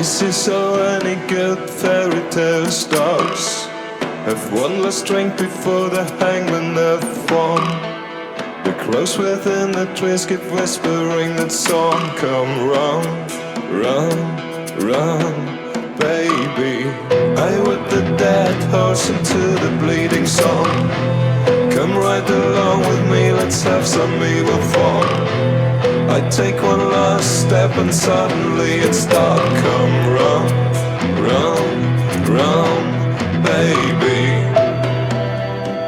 This is how any good fairy tale starts. Have one last drink before the hangman have won. The crows within the trees keep whispering that song. Come run, run, run, baby. I whip the dead horse into the bleeding song. Come right along with me, let's have some evil fun. I take one last step and suddenly it's dark. Come run, run, run, baby.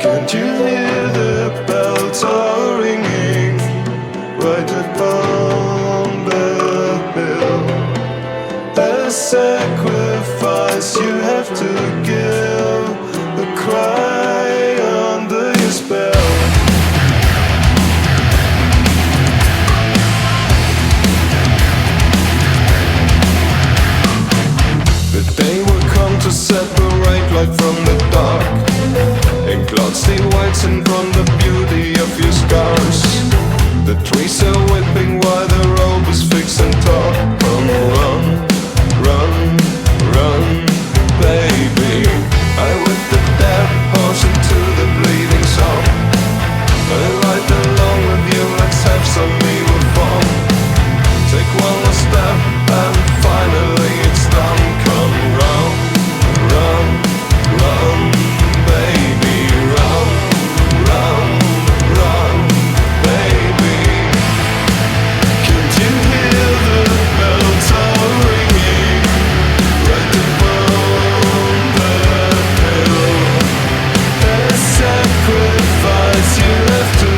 Can't you hear the bells are ringing right upon the hill? A sacrifice you have to give, a cry under your spell. The day will come to separate light from the dark, and clouds stay whiten from the beauty of your scars. The trees are weeping while the rope is fixed and taut. Come run, run, run, baby. I whip the dead horse into the bleeding song. I ride along with you, let's have some evil fun. Take one more step and finally it's done. Come run, run, run, baby. Run, run, run, baby. Can't you hear the bells are ringing right above the hill? A sacrifice you have to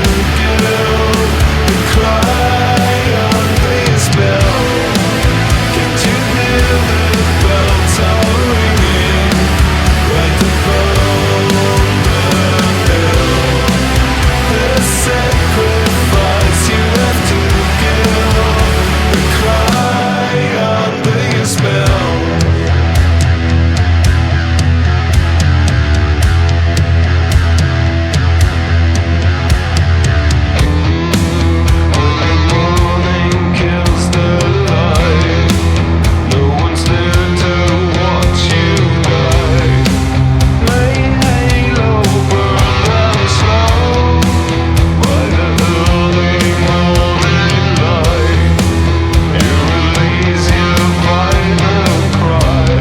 give, a cry under your spell. Can't you hear the bells are ringing right above the hill? A sacrifice you have to give, a cry under your spell. Morning kills the light. No one's there to watch you die. May halo burn down slow by the early morning light. You release your final cry.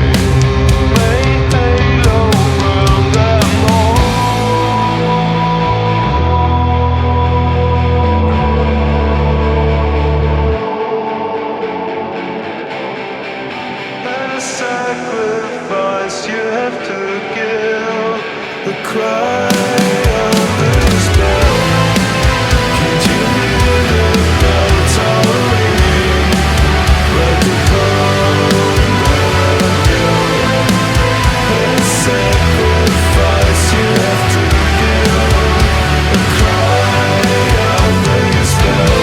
May halo burn them all. A sacrifice you have to give, a cry under your spell. Can't you hear the bells are ringing right above the hill? A sacrifice you have to give, a cry under your spell.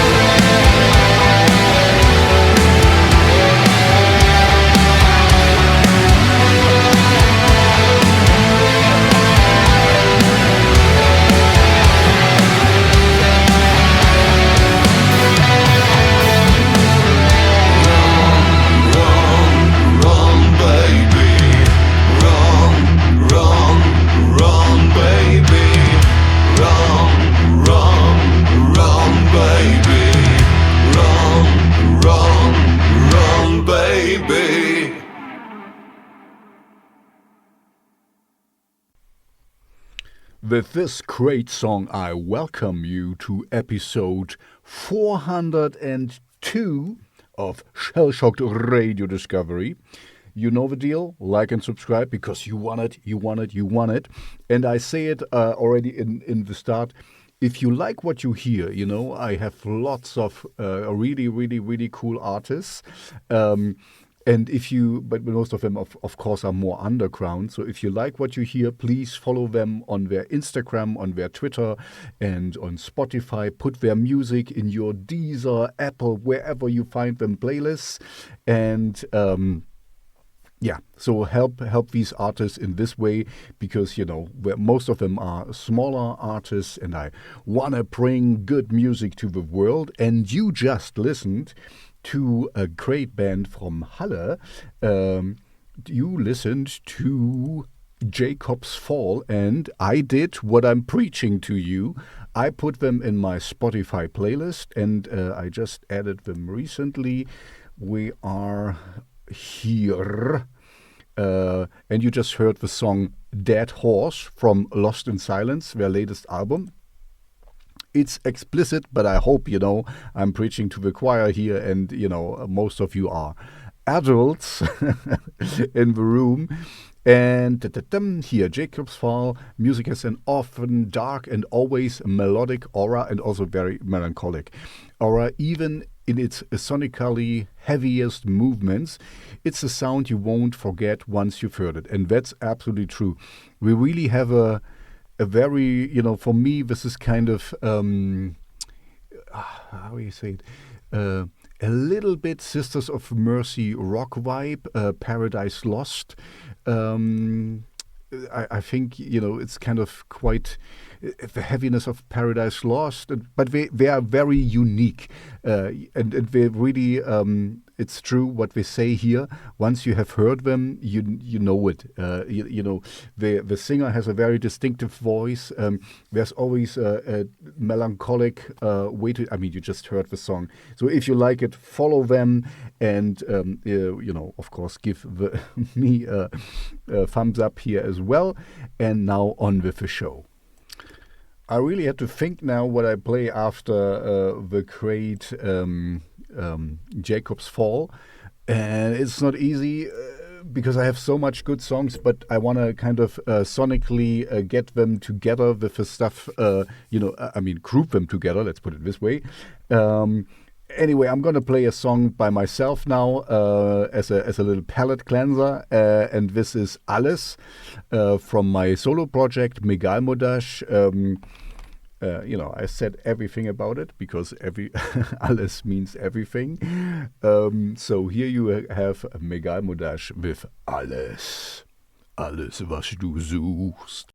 With this great song, I welcome you to episode 402 of Shellshocked Radio Discovery. You know the deal. Like and subscribe because you want it, you want it, you want it. And I say it already in the start. If you like what you hear, you know, I have lots of really, really, really cool artists. And but most of them, of course, are more underground. So if you like what you hear, please follow them on their Instagram, on their Twitter, and on Spotify. Put their music in your Deezer, Apple, wherever you find them playlists. And so help these artists in this way because, you know, most of them are smaller artists and I want to bring good music to the world. And you just listened to a great band from Halle. You listened to Jacob's Fall, and I did what I'm preaching to you. I put them in my Spotify playlist, and I just added them recently. We are here. And you just heard the song Dead Horse from Lost in Silence, their latest album. It's explicit, but I hope, I'm preaching to the choir here, and, most of you are adults in the room. And here, Jacob's Fall, music has an often dark and always melodic aura, and also very melancholic aura, even in its sonically heaviest movements. It's a sound you won't forget once you've heard it, and that's absolutely true. We really have a very, for me, this is kind of, how do you say it, a little bit Sisters of Mercy rock vibe, Paradise Lost. I think, it's kind of quite the heaviness of Paradise Lost, but they are very unique, and they really, it's true what they say here. Once you have heard them, you know it. The singer has a very distinctive voice. There's always a melancholic way to. I mean, you just heard the song, so if you like it, follow them, and of course, give me a thumbs up here as well. And now on with the show. I really had to think now what I play after the great Jacob's Fall, and it's not easy because I have so much good songs, but I want to kind of sonically get them together with the stuff, group them together, let's put it this way. Anyway, I'm going to play a song by myself now as a little palate cleanser, and this is Alles from my solo project, Megalmodas. I said everything about it because Alles means everything. So here you have Megalmodas with Alles. Alles, was du suchst.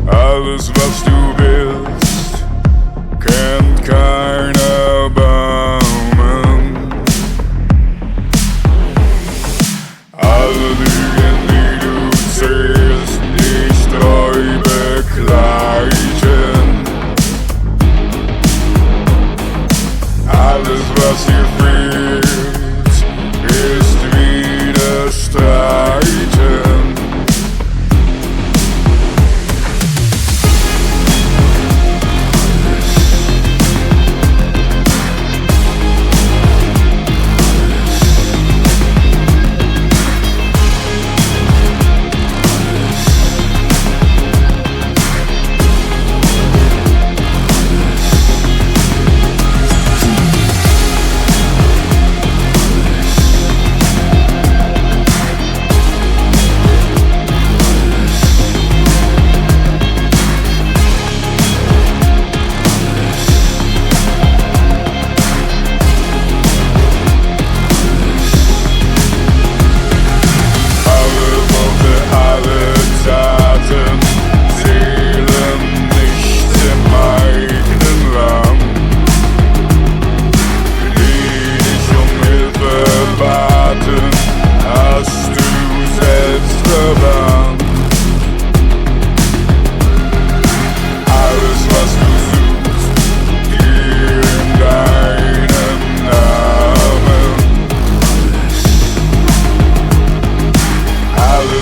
Alles, was du willst, kennt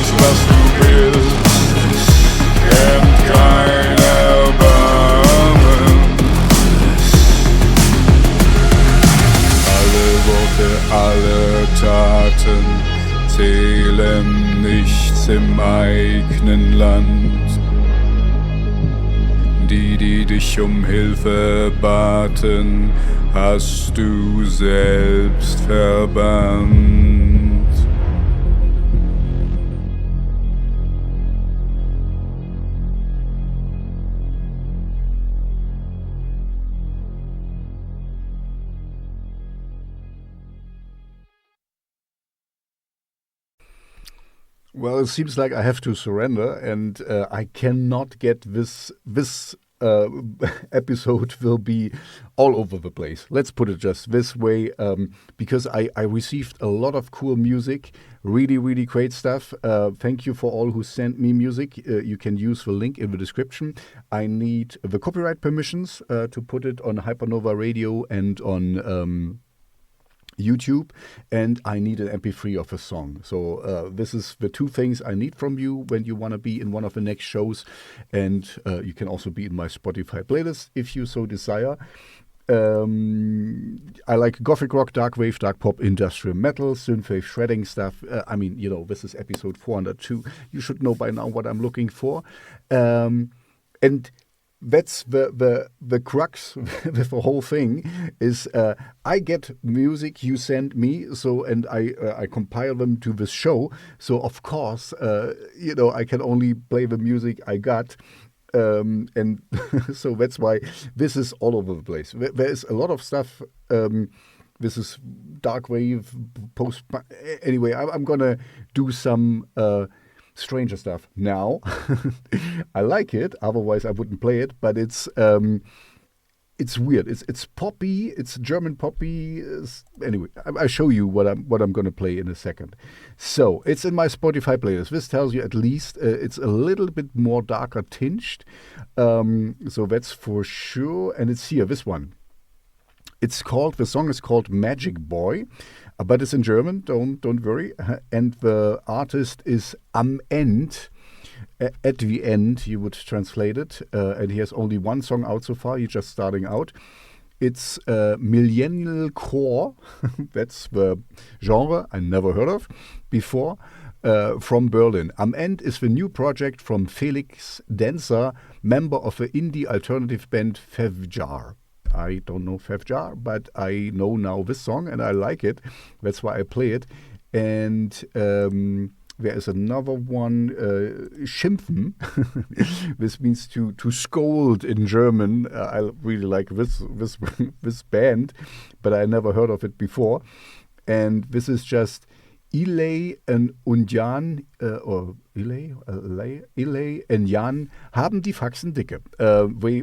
bist, was du bist, kennt kein Erbarmen. Alle Worte, alle Taten zählen nichts im eigenen Land. Die dich um Hilfe baten, hast du selbst verbannt. Well, it seems like I have to surrender, and I cannot get this episode will be all over the place. Let's put it just this way, because I received a lot of cool music, really, really great stuff. Thank you for all who sent me music. You can use the link in the description. I need the copyright permissions to put it on Hypernova Radio and on YouTube, and I need an MP3 of a song. So this is the two things I need from you when you want to be in one of the next shows, and you can also be in my Spotify playlist if you so desire. I like gothic rock, darkwave, dark pop, industrial metal, synthwave, shredding stuff. I mean, you know, this is episode 402. You should know by now what I'm looking for. And that's the crux with the whole thing is I get music you send me, so and I compile them to this show. So of course, you know, I can only play the music I got. And so that's why this is all over the place. There is a lot of stuff. This is darkwave, post. Anyway, I'm gonna do some stranger stuff now. I like it. Otherwise, I wouldn't play it. But it's weird. It's poppy. It's German poppy. Anyway, I'll show you what I'm going to play in a second. So it's in my Spotify playlist. This tells you at least it's a little bit more darker tinged. So that's for sure. And it's here. This one. The song is called Magic Boy, but it's in German. Don't worry. And the artist is Am End. At the end, you would translate it. And he has only one song out so far. He's just starting out. It's millennial core. That's the genre I never heard of before. From Berlin. Am End is the new project from Felix Dancer, member of the indie alternative band Fevjar. I don't know Fevjar, but I know now this song and I like it. That's why I play it. And there is another one, schimpfen. This means to scold in German. I really like this band, but I never heard of it before. And this is just Ilay und Jan, or Ilay and Jan haben die Faxen dicke.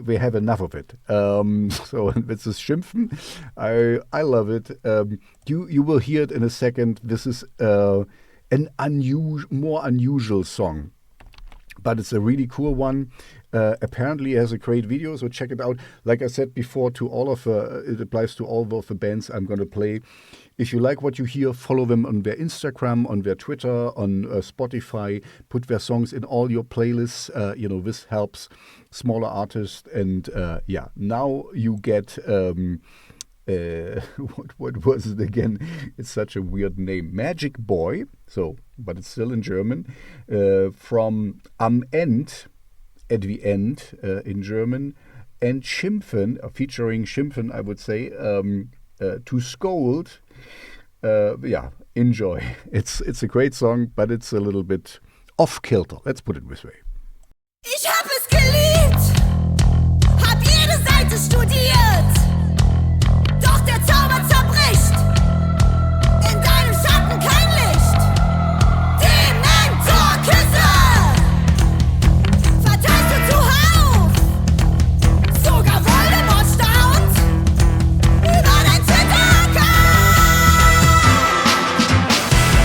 We have enough of it. So this is Schimpfen. I love it. You will hear it in a second. This is an more unusual song, but it's a really cool one. Apparently it has a great video, so check it out. Like I said before, it applies to all of the bands I'm going to play. If you like what you hear, follow them on their Instagram, on their Twitter, on Spotify. Put their songs in all your playlists. This helps smaller artists. And now you get what was it again? It's such a weird name. Magic Boy. But it's still in German. From Am End, at the end in German, and Schimpfen, featuring Schimpfen, I would say, to scold. Enjoy. It's a great song, but it's a little bit off kilter. Let's put it this way. Ich hab es geliebt, hab jede Seite studiert, doch der Zauber zerbricht, in deinem Schatten kein Licht. Dementor-Küsse verteilst du zuhauf, sogar Voldemort staunt über dein Tentakel.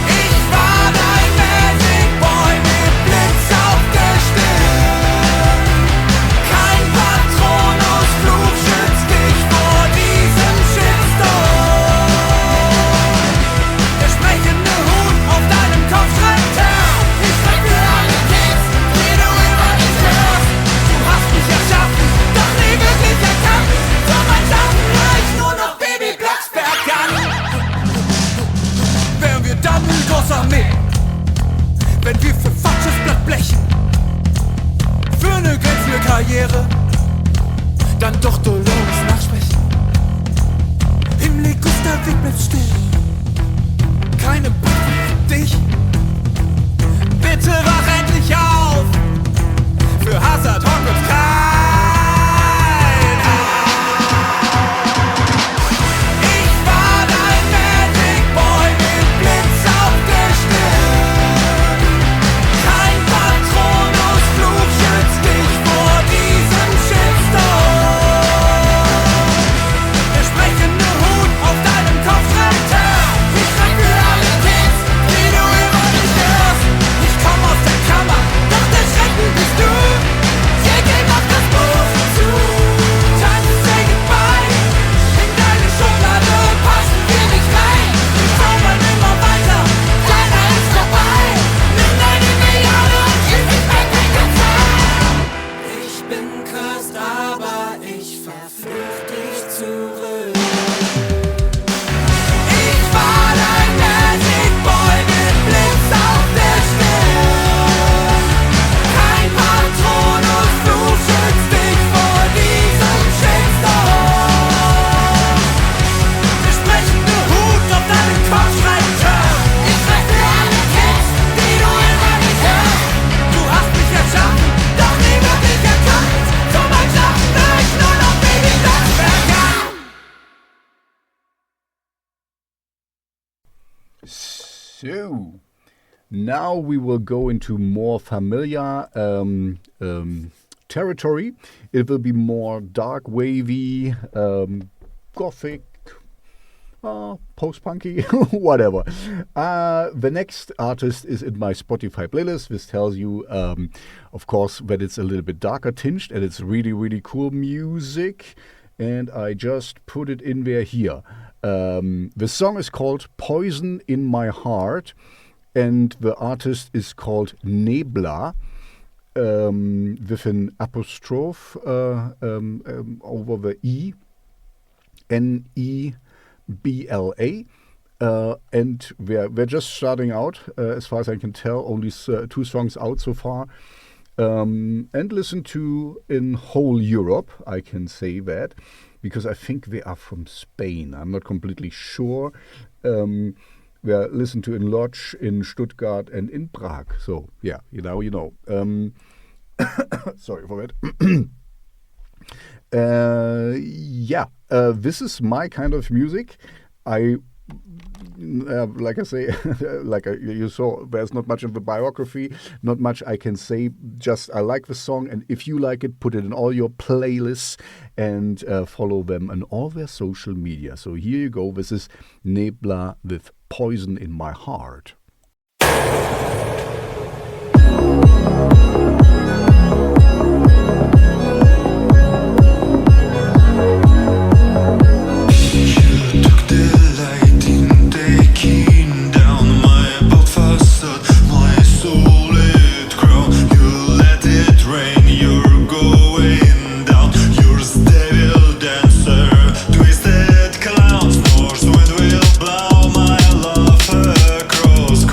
Ich war dein Magic Boy mit Blitz auf der Stirn. Kein Patronus Fluch schützt dich Karriere, dann doch Dolores nachsprechen. Im Ligusterweg bleibt still, keine Brücke für dich. Bitte wach endlich auf, für Hazard Hogwarts kein Haus. Ich war dein Magic Boy mit Blitz auf der Stirn. Kein Patronus-Fluch schützt dich vor diesem Shitstorm. Der sprechende Hut auf deinem Kopf schreit Hör. Ich schreck für alle Kids, die du immer nicht hörst. Ich komm aus der Kammer, doch der Schrecken bist du. JK macht das Buch zu. Time to say goodbye. In deine Schublade passen wir nicht rein. Wir zaubern immer weiter, deiner ist vorbei. Nimm deine Milliarde und schieß dich weg, ich bin cursed, aber ich verfluch dich zurück. Ich war dein Magic Boy mit Blitz auf der Stirn. Kein Patronus-Fluch schützt dich vor diesem Shitstorm. Der sprechende Hut auf deinem Kopf schreit Turn. Ich schreck für alle Kids, die du immer nicht hörst. Du hast mich erschaffen, doch nie wirklich erkannt. Zu meinem Schlafen hör ich nur noch Baby Drvgs. So, now we will go into more familiar territory. It will be more dark wavy, gothic, post-punky, whatever. The next artist is in my Spotify playlist. This tells you, of course, that it's a little bit darker tinged and it's really, really cool music. And I just put it in there here. The song is called Poison in My Heart, and the artist is called Nèbla, with an apostrophe over the E, N-E-B-L-A. And we're just starting out, as far as I can tell, only 2 songs out so far. And listen to in whole Europe, I can say that, because I think they are from Spain. I'm not completely sure. We listen to in Lodz, in Stuttgart, and in Prague. So, yeah, you know. Sorry for that. This is my kind of music. Like I say, you saw, there's not much of the biography, not much I can say, just I like the song, and if you like it, put it in all your playlists and follow them on all their social media. So here you go, this is Nèbla with Poison in My Heart. Twisted clowns, north wind will blow my love across.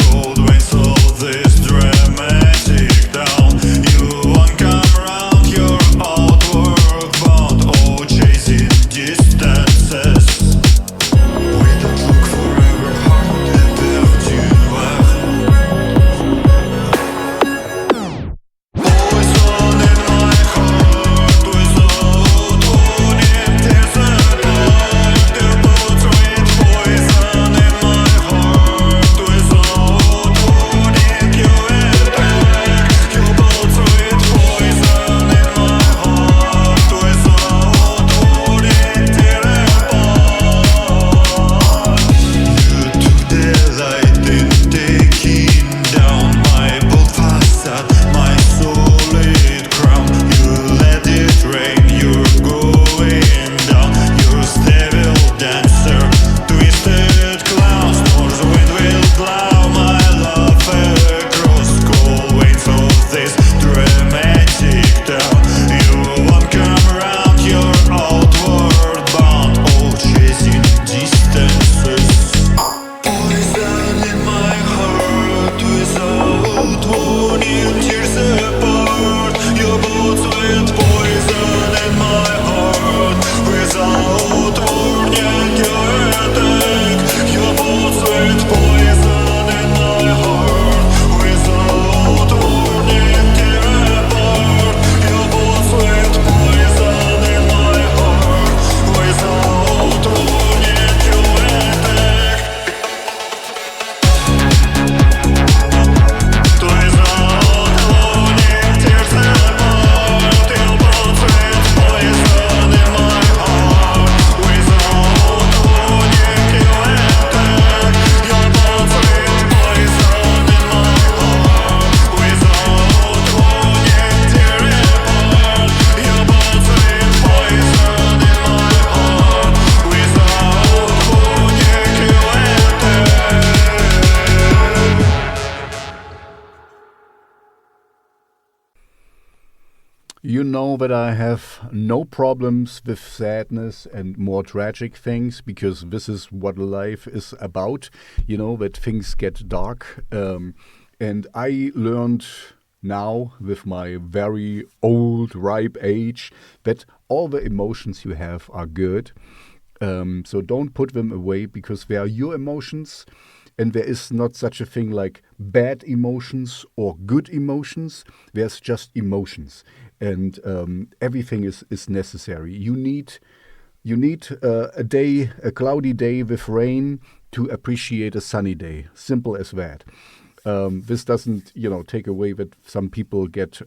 You know that I have no problems with sadness and more tragic things, because this is what life is about, that things get dark. And I learned now, with my very old, ripe age, that all the emotions you have are good. So don't put them away, because they are your emotions. And there is not such a thing like bad emotions or good emotions. There's just emotions. And everything is necessary. You need a cloudy day with rain to appreciate a sunny day. Simple as that. This doesn't, take away that some people get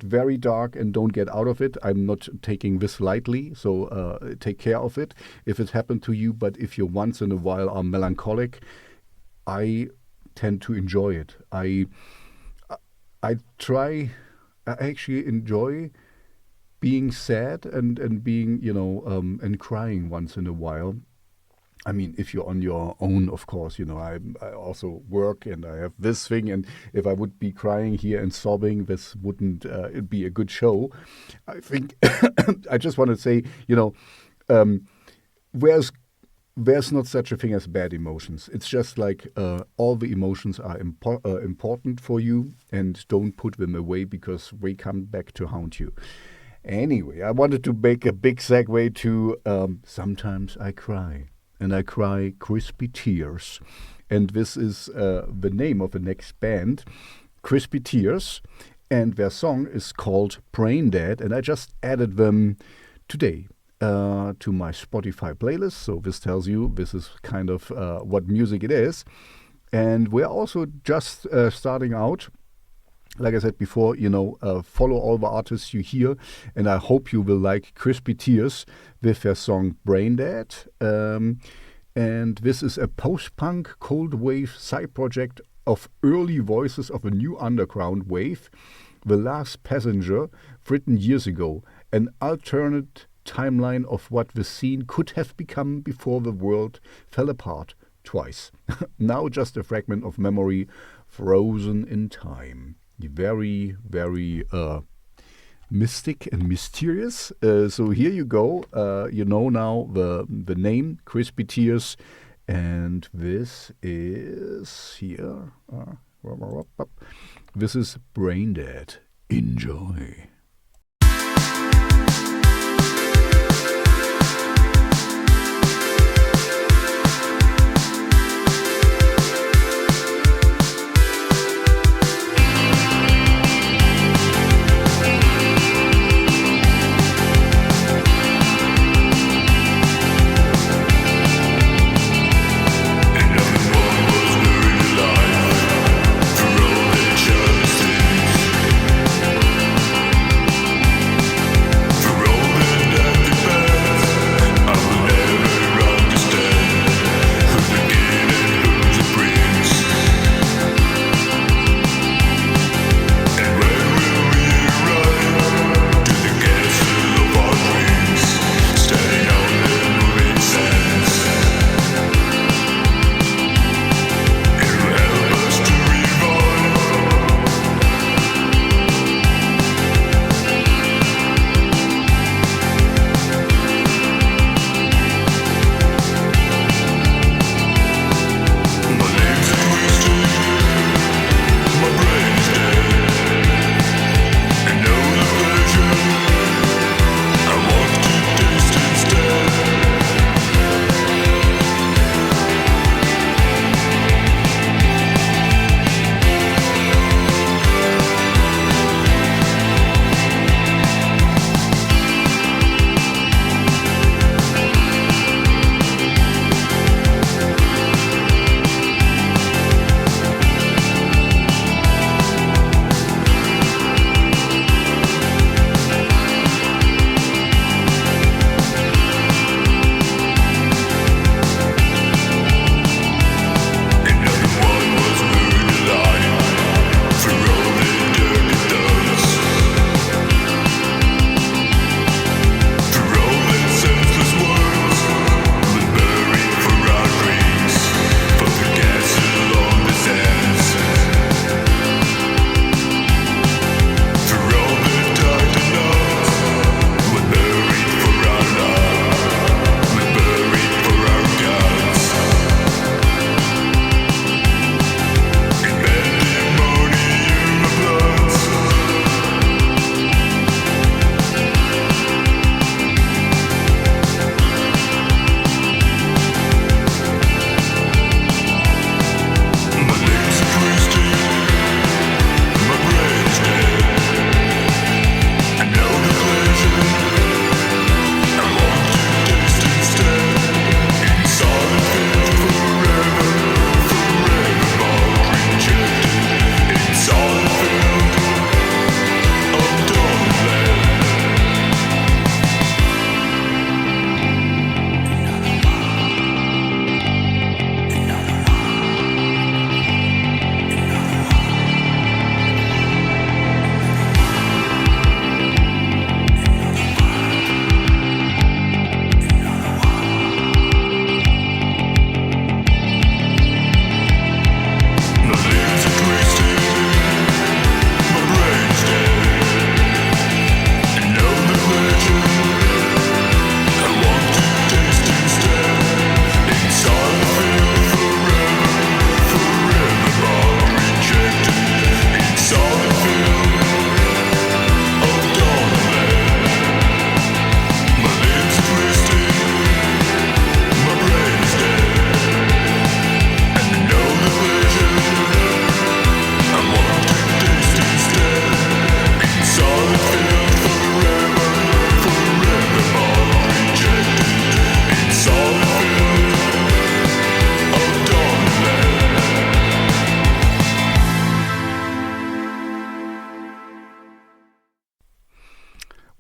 very dark and don't get out of it. I'm not taking this lightly, so take care of it if it happened to you. But if you once in a while are melancholic, I tend to enjoy it. I actually enjoy being sad and being, and crying once in a while. I mean, if you're on your own, of course, I also work and I have this thing. And if I would be crying here and sobbing, this wouldn't it'd be a good show. I think I just want to say, there's not such a thing as bad emotions. It's just like all the emotions are important for you, and don't put them away, because they come back to haunt you. Anyway, I wanted to make a big segue to Sometimes I Cry. And I cry crispy tears. And this is the name of the next band, Crispy Tears. And their song is called Braindead. And I just added them today to my Spotify playlist. So this tells you this is kind of what music it is. And we're also just starting out. Like I said before, follow all the artists you hear, and I hope you will like Crispy Tears with their song Braindead. And this is a post-punk cold wave side project of early voices of a new underground wave, The Last Passenger, written years ago, an alternate timeline of what the scene could have become before the world fell apart twice. Now just a fragment of memory frozen in time. Very, very mystic and mysterious. So here you go. You know now the name, Crispy Tears. And this is here. This is Braindead. Enjoy. For all the chance things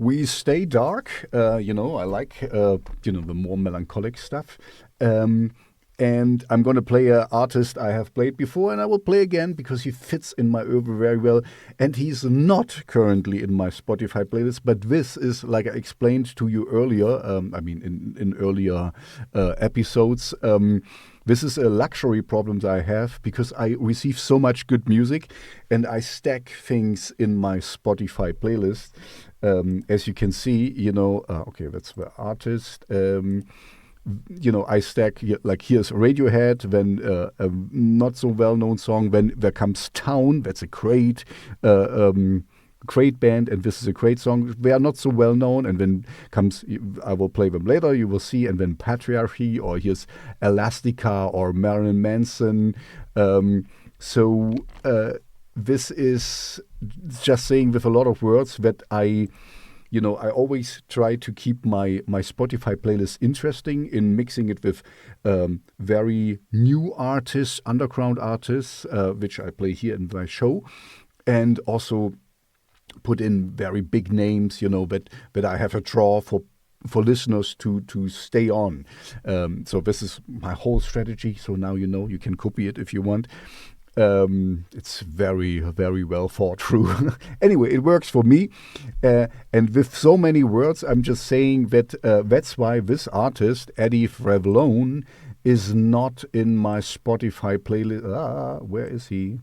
We stay dark. I like, the more melancholic stuff. And I'm going to play an artist I have played before, and I will play again because he fits in my oeuvre very well. And he's not currently in my Spotify playlist, but this is, like I explained to you earlier, in earlier episodes, this is a luxury problem I have because I receive so much good music and I stack things in my Spotify playlist. As you can see, that's the artist. I stack, like here's Radiohead, then a not so well-known song, then there comes Town, that's a great band, and this is a great song. They are not so well-known, and then comes, I will play them later, you will see, and then Patriarchy, or here's Elastica, or Marilyn Manson. This is just saying with a lot of words that I always try to keep my Spotify playlist interesting in mixing it with very new artists, underground artists, which I play here in my show, and also put in very big names, that I have a draw for listeners to stay on. So this is my whole strategy. So now you can copy it if you want. It's very, very well thought through. Anyway, it works for me. And with so many words, I'm just saying that that's why this artist, Eddie Wrevlonne, is not in my Spotify playlist. Where is he?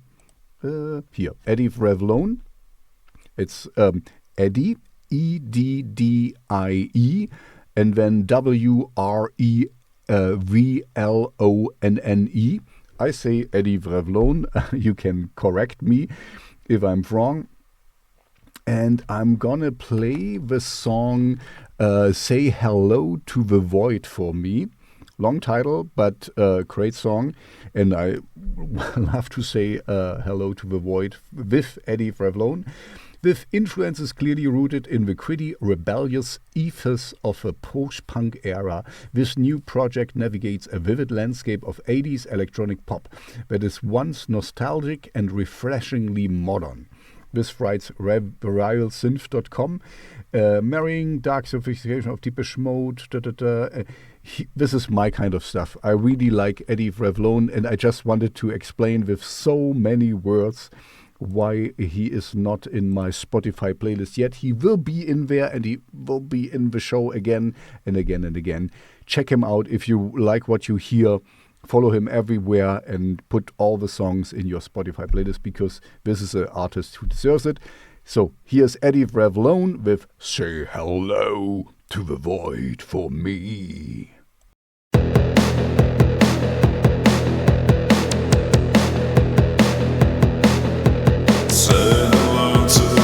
Here, Eddie Wrevlonne. It's Eddie, E-D-D-I-E, and then W-R-E-V-L-O-N-N-E. I say Eddie Wrevlonne. You can correct me if I'm wrong. And I'm gonna play the song Say Hello to the Void for me. Long title, but great song. And I love to say hello to the void with Eddie Wrevlonne. With influences clearly rooted in the gritty, rebellious ethos of a post-punk era, this new project navigates a vivid landscape of 80s electronic pop that is once nostalgic and refreshingly modern. This writes RevilSynth.com, marrying dark sophistication of Depeche Mode. This is my kind of stuff. I really like Eddie Wrevlonne, and I just wanted to explain with so many words why he is not in my Spotify playlist yet. He will be in there, and he will be in the show again and again and again. Check him out if you like what you hear. Follow him everywhere and put all the songs in your Spotify playlist because this is an artist who deserves it. So here's Eddie Wrevlonne with Say Hello to the Void for me. Say hello to the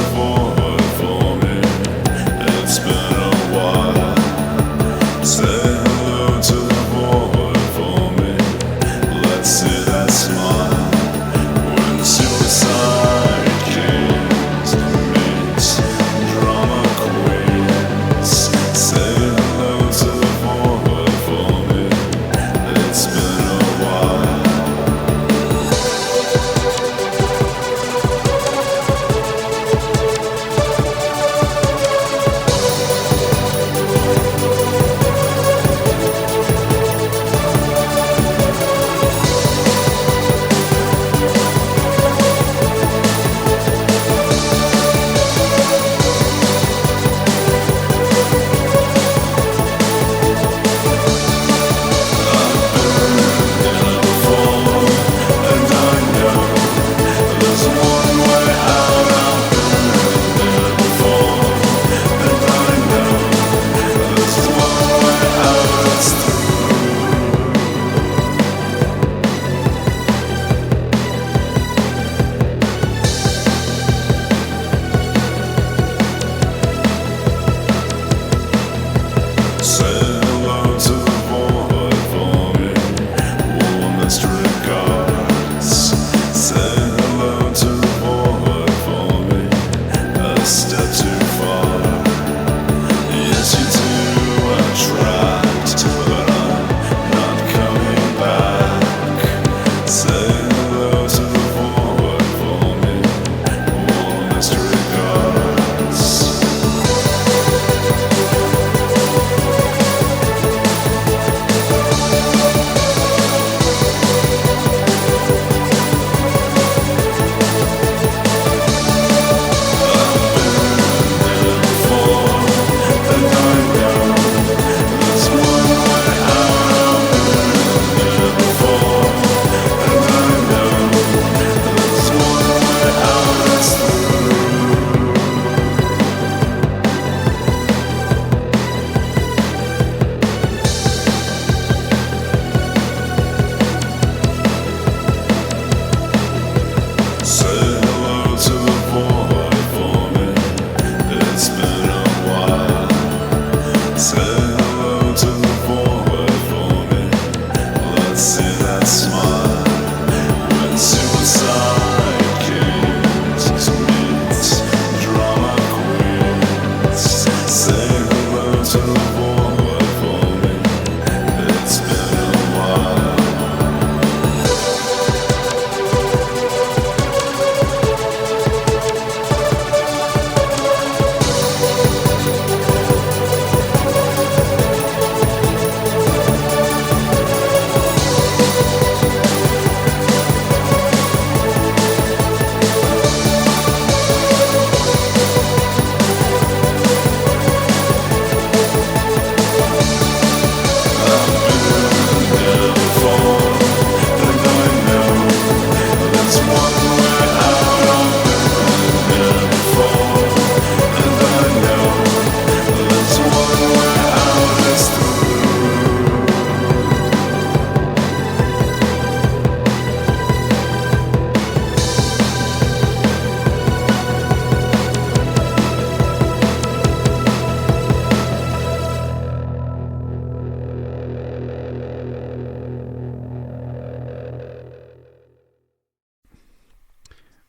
void.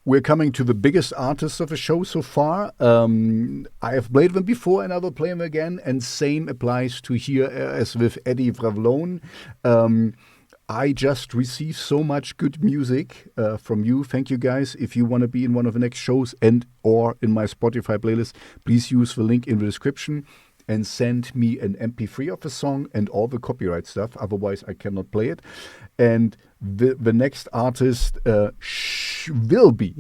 we're coming to the biggest artists of the show so far. I have played them before and I will play them again. And same applies to here as with Eddie Wrevlonne. I just received so much good music from you. Thank you, guys. If you want to be in one of the next shows and or in my Spotify playlist, please use the link in the description and send me an MP3 of a song and all the copyright stuff. Otherwise, I cannot play it. And the next artist should be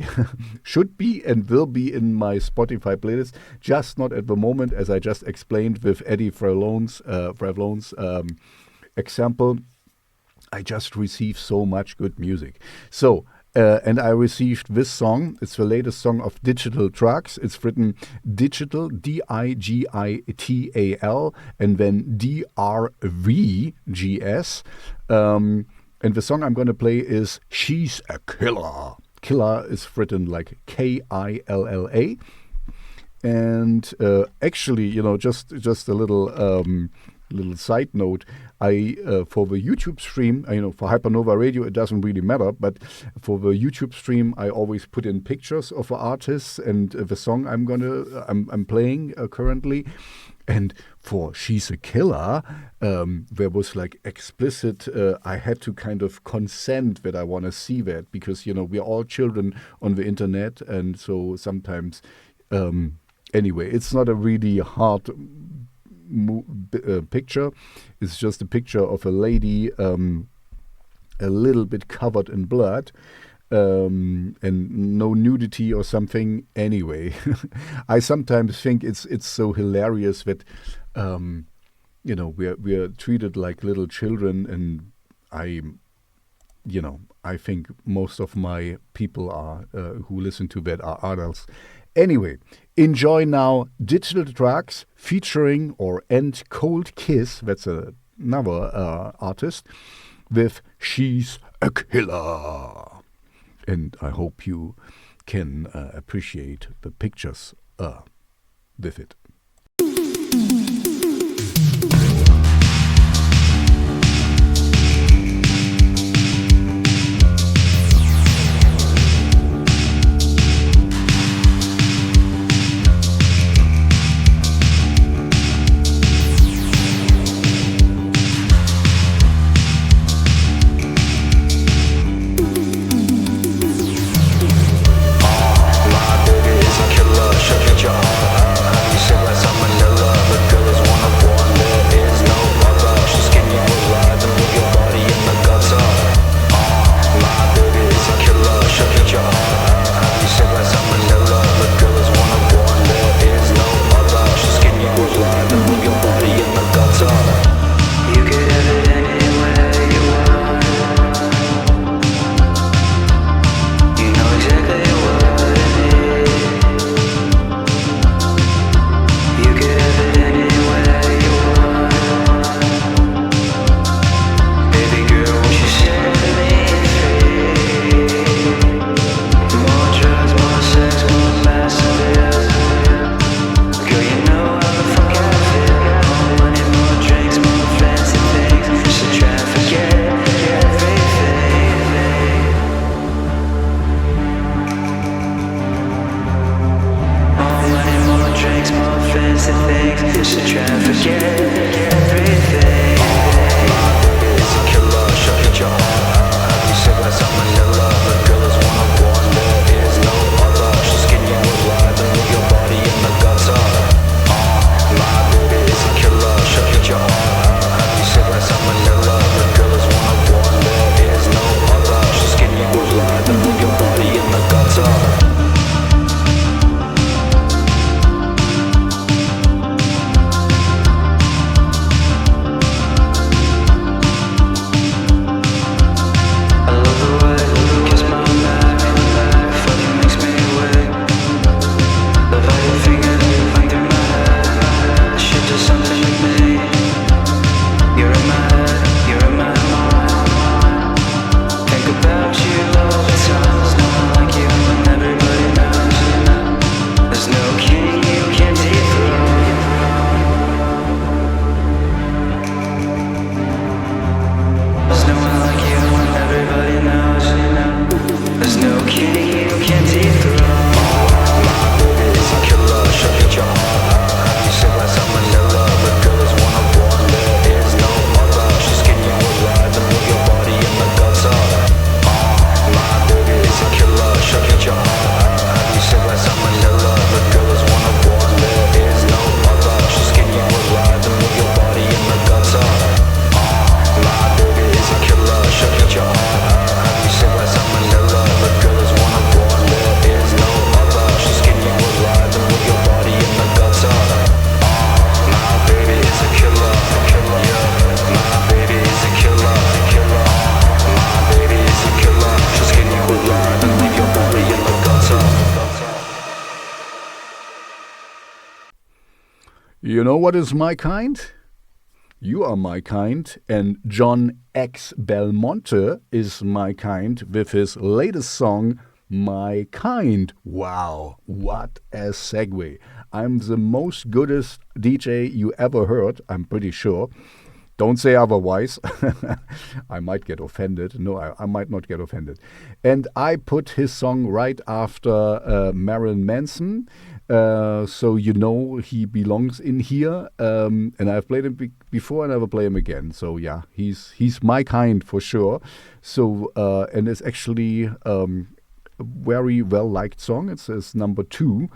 and will be in my Spotify playlist. Just not at the moment, as I just explained with Eddie Wrevlonne's example. I just received so much good music. So, and I received this song. It's the latest song of Digital Drvgs. It's written digital, Digital, and then Drvgs. And the song I'm going to play is She's a Killa. Killa is written like Killa. And actually, just a little side note. I for the YouTube stream, for Hypernova Radio, it doesn't really matter. But for the YouTube stream, I always put in pictures of the artists and the song I'm playing currently. And for She's a Killa, there was like explicit. I had to kind of consent that I want to see that because we're all children on the internet, and so sometimes. Anyway, it's not a really hard picture. It's just a picture of a lady a little bit covered in blood and no nudity or something. Anyway, I sometimes think it's so hilarious that we're treated like little children, and I think most of my people are who listen to that are adults. Anyway, enjoy now Digital Drvgs featuring and Cold Kiss, that's another artist, with She's a Killa. And I hope you can appreciate the pictures with it. You know what is my kind? You are my kind, and John X. BELMONTE is my kind with his latest song, My Kind. Wow, what a segue. I'm the most goodest DJ you ever heard, I'm pretty sure. Don't say otherwise. I might get offended. No, I might not get offended. And I put his song right after Marilyn Manson. So you know he belongs in here. And I've played him before and I will play him again. So yeah, he's my kind for sure. So and it's actually a very well liked song. It's his number 2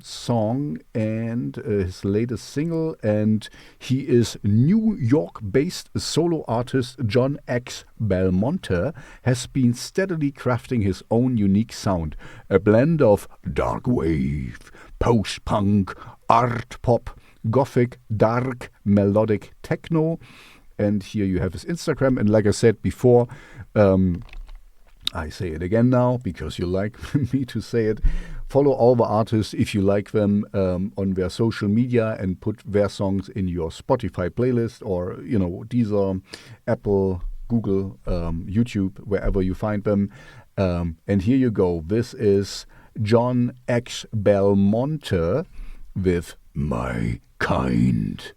song and his latest single, and he is New York-based solo artist John X. BELMONTE has been steadily crafting his own unique sound, a blend of darkwave, post-punk, art pop, gothic, dark, melodic techno. And here you have his Instagram, and like I said before, I say it again now because you like me to say it. Follow all the artists if you like them on their social media and put their songs in your Spotify playlist or, you know, Deezer, Apple, Google, YouTube, wherever you find them. And here you go. This is John X. BELMONTE with My Kind.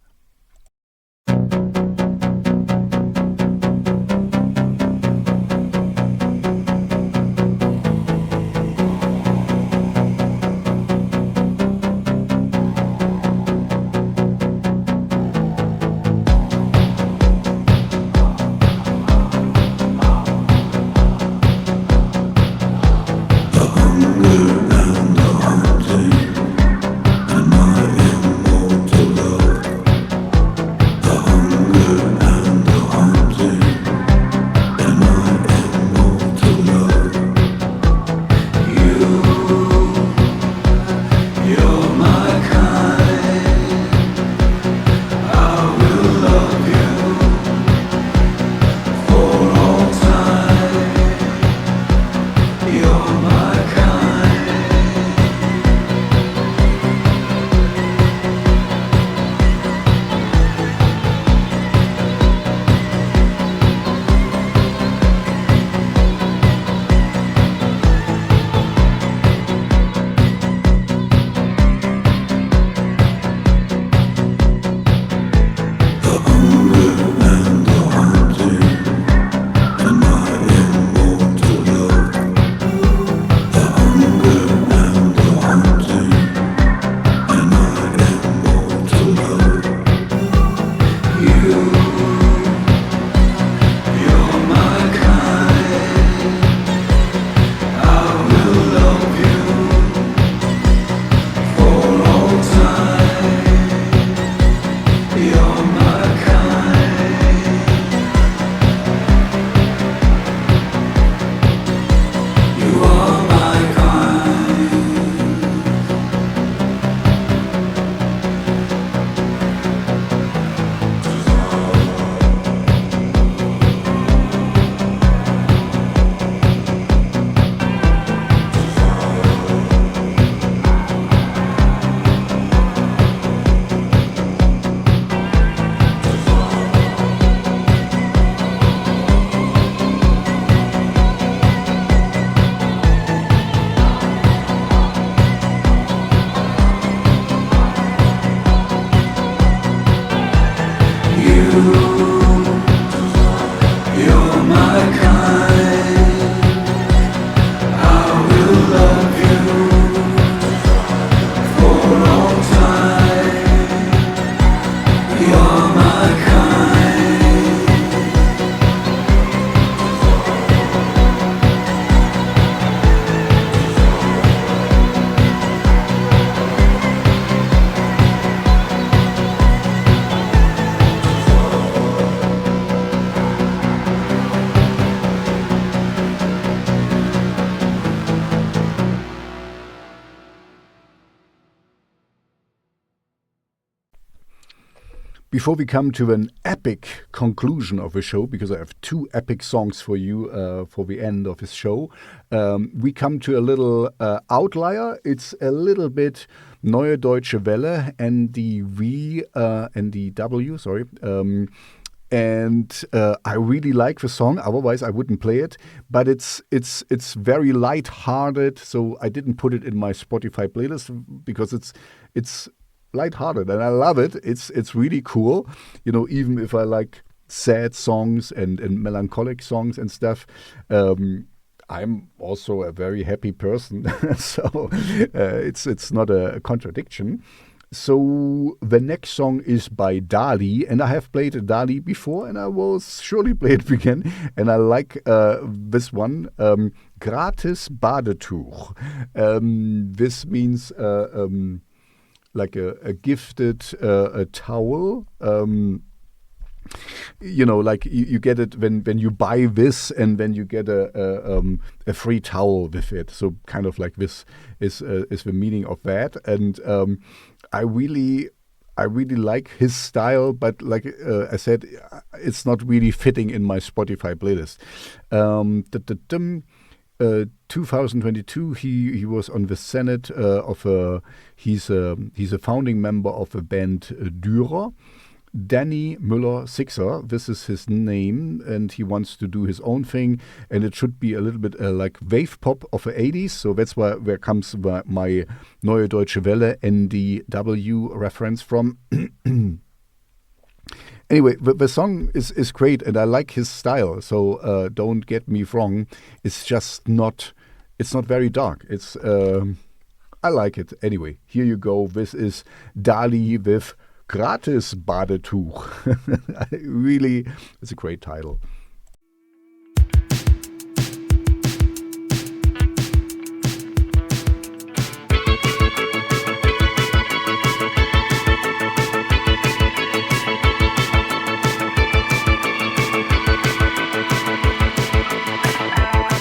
And my immortal love Before we come to an epic conclusion of the show, because I have 2 epic songs for you for the end of this show, we come to a little outlier. It's a little bit Neue Deutsche Welle, NDW, sorry. And I really like the song. Otherwise, I wouldn't play it. But it's very light-hearted. So I didn't put it in my Spotify playlist because it's light-hearted, and I love it. It's really cool. You know, even if I like sad songs and melancholic songs and stuff, I'm also a very happy person. So it's not a contradiction. So the next song is by Dali, and I have played Dali before, and I will surely play it again. And I like this one, Gratisbadetuch. This means like a gifted a towel. You know, like you get it when you buy this, and then you get a free towel with it. So kind of like this is the meaning of that. And I really like his style, but like I said, it's not really fitting in my Spotify playlist. 2022, he was on the Senate he's a founding member of a band Drvgs. Danny Müller-Sixer, this is his name, and he wants to do his own thing, and it should be a little bit like wave pop of the 80s, so that's where comes my Neue Deutsche Welle NDW reference from. Anyway, the song is great, and I like his style, so don't get me wrong, it's just not very dark. It's I like it. Anyway, here you go. This is Dali with Gratisbadetuch. Really, it's a great title.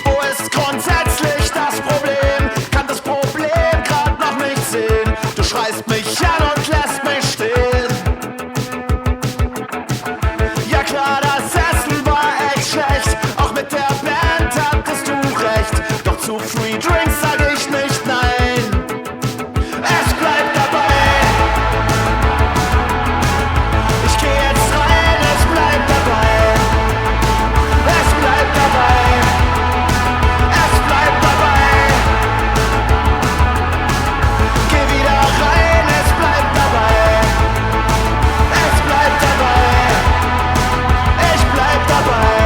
Wo ist grundsätzlich das Problem? Kann das Problem grad noch nicht sehen? Du schreist mich an und lässt mich stehen. Ja klar, das Essen war echt schlecht. Auch mit der Band hattest du recht. Doch zu Free Drinks sag ich nicht nein. Es bleibt dabei. Ich geh jetzt rein, es bleibt dabei. Es bleibt dabei. Es bleibt dabei. Geh wieder rein, es bleibt dabei. Es bleibt dabei. Ich bleib dabei.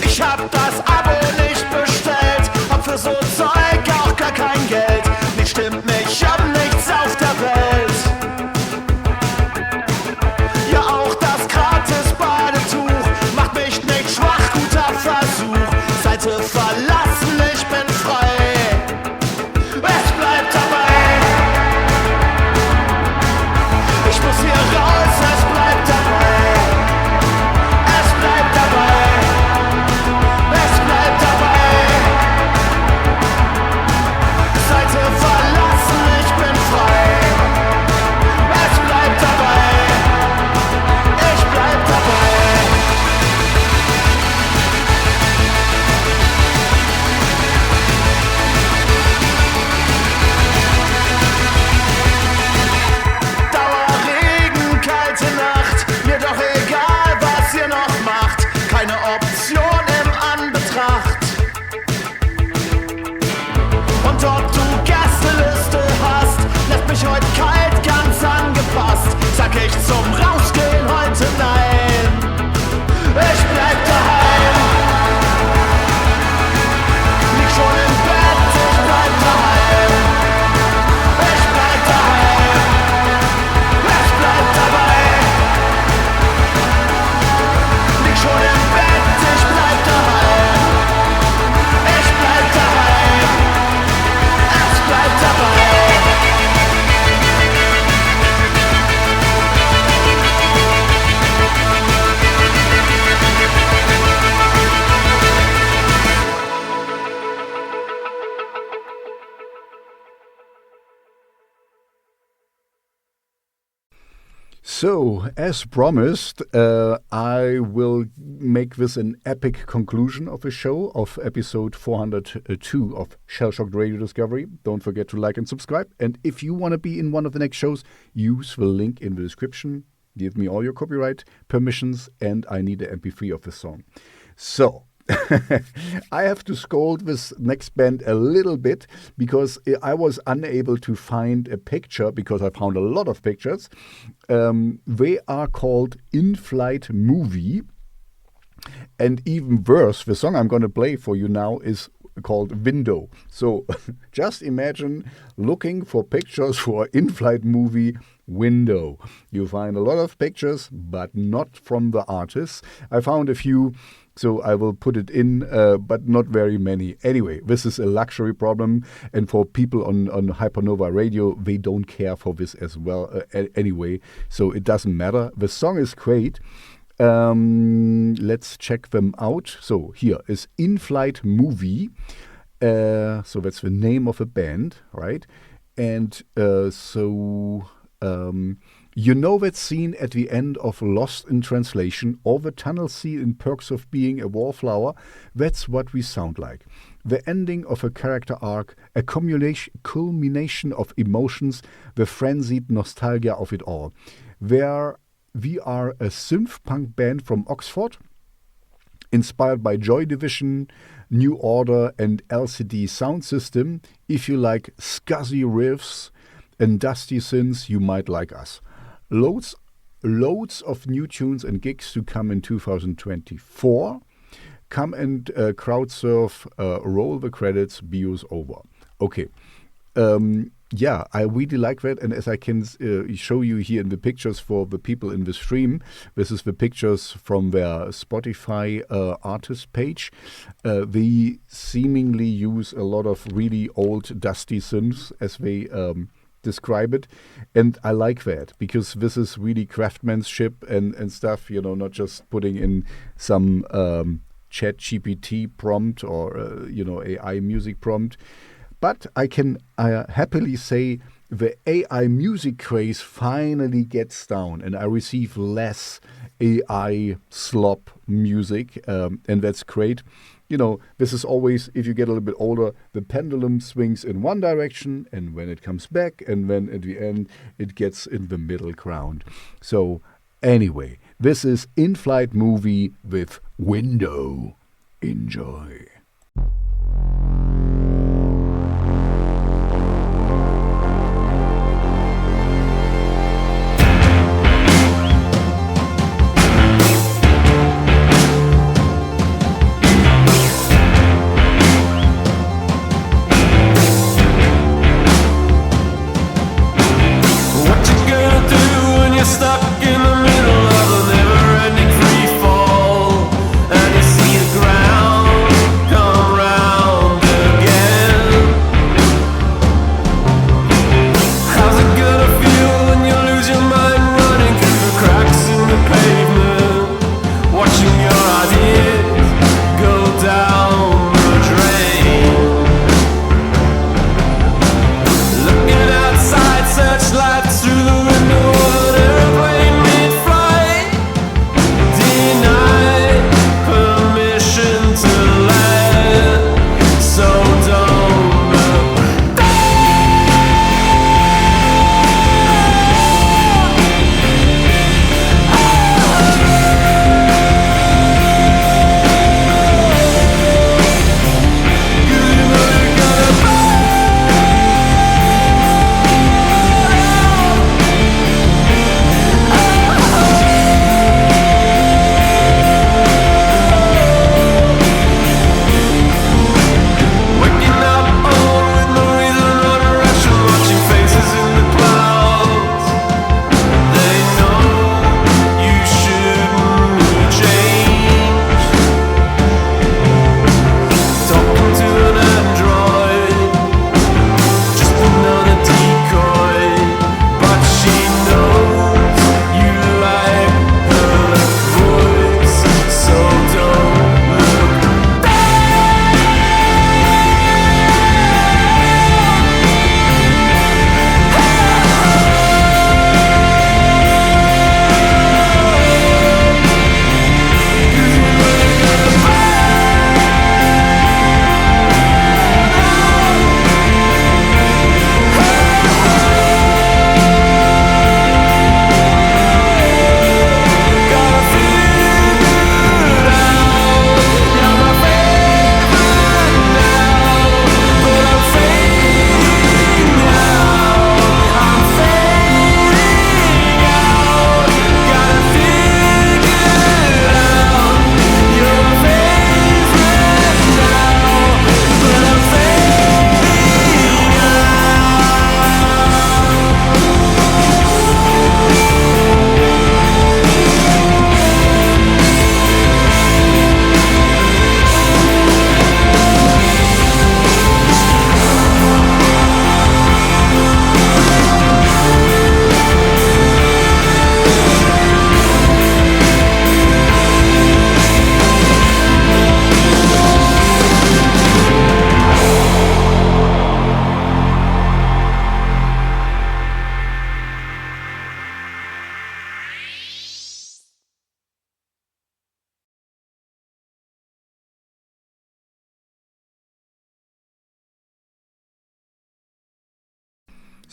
Ich hab das Abo nicht bestellt, hab für so Zeug auch gar kein Geld. Nicht stimmt nicht, hab nichts auf der Welt. Ja, auch das Gratisbadetuch macht mich nicht schwach, guter Versuch. Seite verlassen, ich bin frei. Es bleibt dabei. Ich muss hier raus, es bleibt dabei. Es bleibt dabei. Es bleibt dabei. Seite verlassen, ich bin frei. Es bleibt dabei. Ich bleib dabei. So, as promised, I will make this an epic conclusion of the show of episode 402 of Shellshocked Radio Discovery. Don't forget to like and subscribe. And if you want to be in one of the next shows, use the link in the description. Give me all your copyright permissions, and I need an MP3 of the song. So, I have to scold this next band a little bit because I was unable to find a picture because I found a lot of pictures. They are called In-Flight Movie. And even worse, the song I'm going to play for you now is called Window. So just imagine looking for pictures for In-Flight Movie Window. You find a lot of pictures, but not from the artists. I found a few. So I will put it in, but not very many. Anyway, this is a luxury problem. And for people on Hypernova Radio, they don't care for this as well anyway. So it doesn't matter. The song is great. Let's check them out. So here is In-Flight Movie. So that's the name of a band, right? And you know that scene at the end of Lost in Translation, or the tunnel scene in Perks of Being a Wallflower? That's what we sound like. The ending of a character arc, a culmination of emotions, the frenzied nostalgia of it all. We are a synth punk band from Oxford, inspired by Joy Division, New Order, and LCD Sound System. If you like scuzzy riffs and dusty synths, you might like us. Loads of new tunes and gigs to come in 2024. Come and crowd surf, roll the credits, BU's over. Okay. Yeah, I really like that. And as I can show you here in the pictures for the people in the stream, this is the pictures from their Spotify artist page. They seemingly use a lot of really old dusty synths as they describe it, and I like that because this is really craftsmanship and stuff, you know, not just putting in some chat GPT prompt or AI music prompt. But I can happily say the AI music craze finally gets down, and I receive less AI slop music, and that's great. You know, this is always, if you get a little bit older, the pendulum swings in one direction, and when it comes back, and then at the end, it gets in the middle ground. So, anyway, this is In-Flight Movie with Window. Enjoy. Stuck in the middle of a never-ending free fall, and you see the ground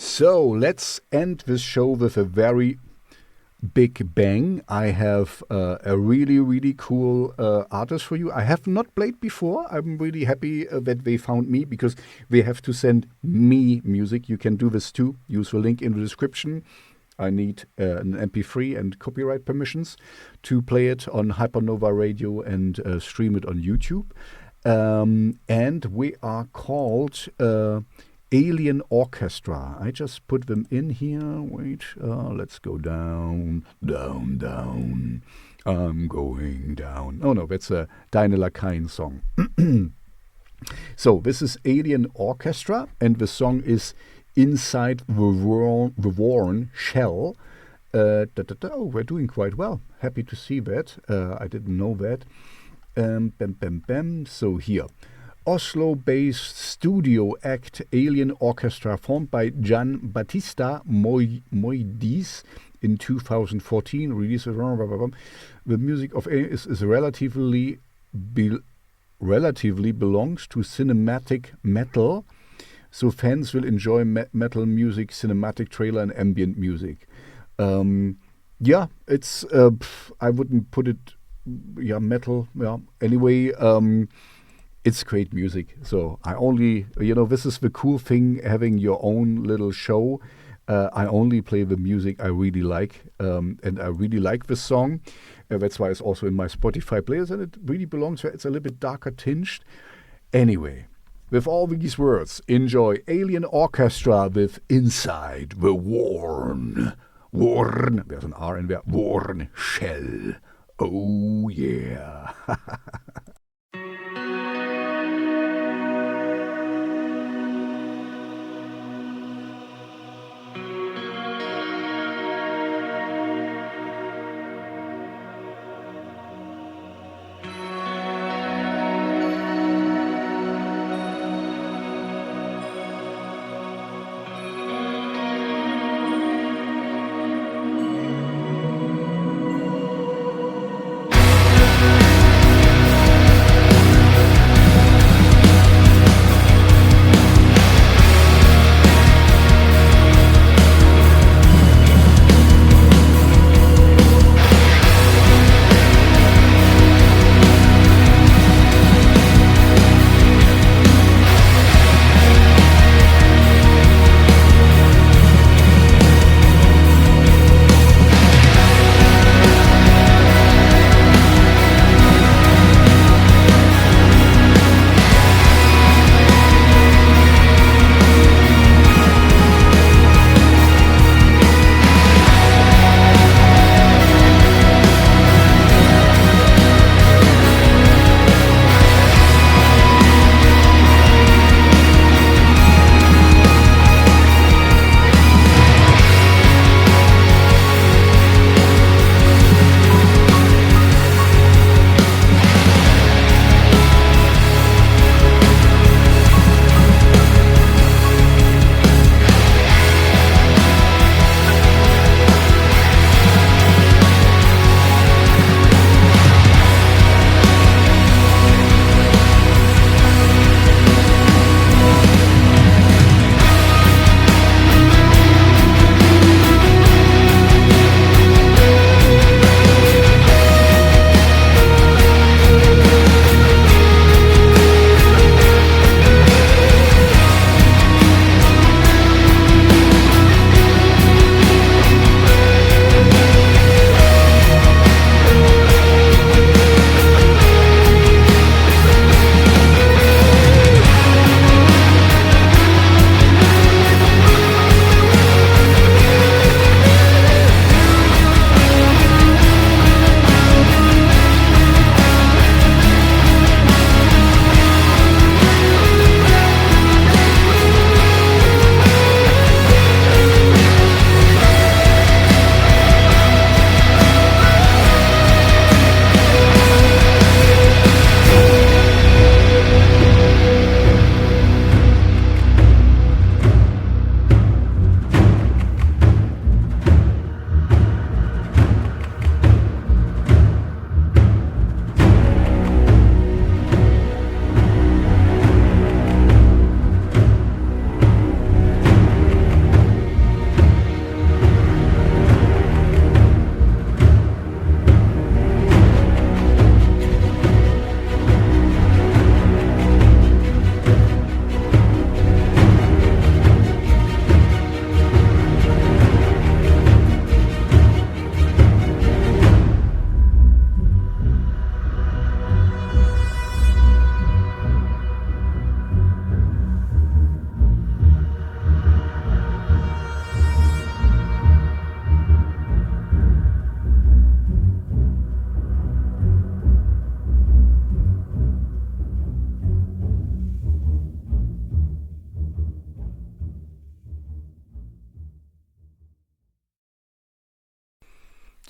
So let's end this show with a very big bang. I have a really, really cool artist for you. I have not played before. I'm really happy that they found me, because they have to send me music. You can do this too. Use the link in the description. I need an MP3 and copyright permissions to play it on Hypernova Radio and stream it on YouTube. And we are called Alien Orchestra. I just put them in here. Wait, let's go down, down, down. I'm going down. Oh no, that's a Deine Lakaien song. So this is Alien Orchestra, and the song is Inside the Worn Shell. Oh, we're doing quite well. Happy to see that. I didn't know that. Bam, bam, bam. So here. Oslo-based studio act Alien Orchestra, formed by Gian Battista Moidis in 2014. Released the music of Alien is relatively belongs to cinematic metal, so fans will enjoy metal music, cinematic trailer, and ambient music. Yeah, it's I wouldn't put it metal. Yeah, anyway. It's great music. So I only, this is the cool thing, having your own little show. I only play the music I really like, and I really like this song. That's why it's also in my Spotify players, and it really belongs where it's a little bit darker tinged. Anyway, with all these words, enjoy Alien Orchestra with Inside the Worn. There's an R in there. Worn Shell. Oh yeah.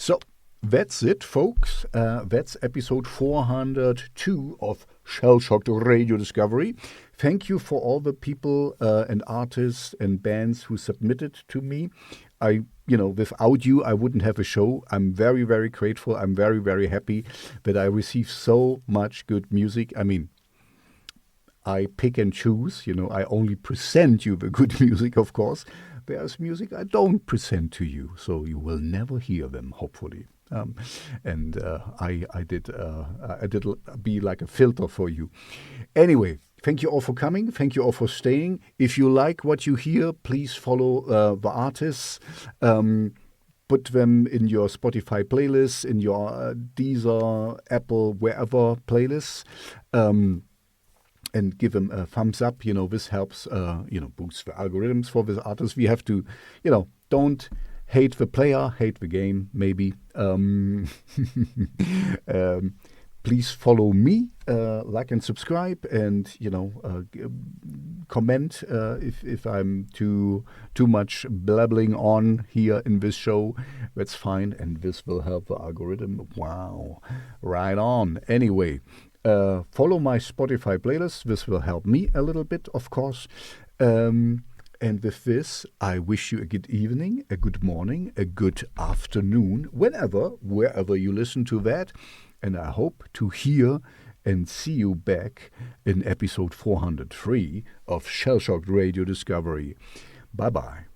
So that's it, folks. That's episode 402 of Shellshocked Radio Discovery. Thank you for all the people and artists and bands who submitted to me. Without you, I wouldn't have a show. I'm very, very grateful. I'm very, very happy that I receive so much good music. I mean, I pick and choose. I only present you the good music, of course. There's music I don't present to you, so you will never hear them, hopefully. I did be like a filter for you. Anyway, thank you all for coming. Thank you all for staying. If you like what you hear, please follow the artists. Put them in your Spotify playlists, in your Deezer, Apple, wherever playlists. And give them a thumbs up. This helps, boost the algorithms for this artist. We have to, don't hate the player, hate the game, maybe. Please follow me, like and subscribe, and comment if I'm too much blabbling on here in this show. That's fine, and this will help the algorithm. Wow, right on. Anyway, follow my Spotify playlist. This will help me a little bit, of course. And with this, I wish you a good evening, a good morning, a good afternoon, wherever you listen to that. And I hope to hear and see you back in episode 403 of Shellshocked Radio Discovery. Bye-bye.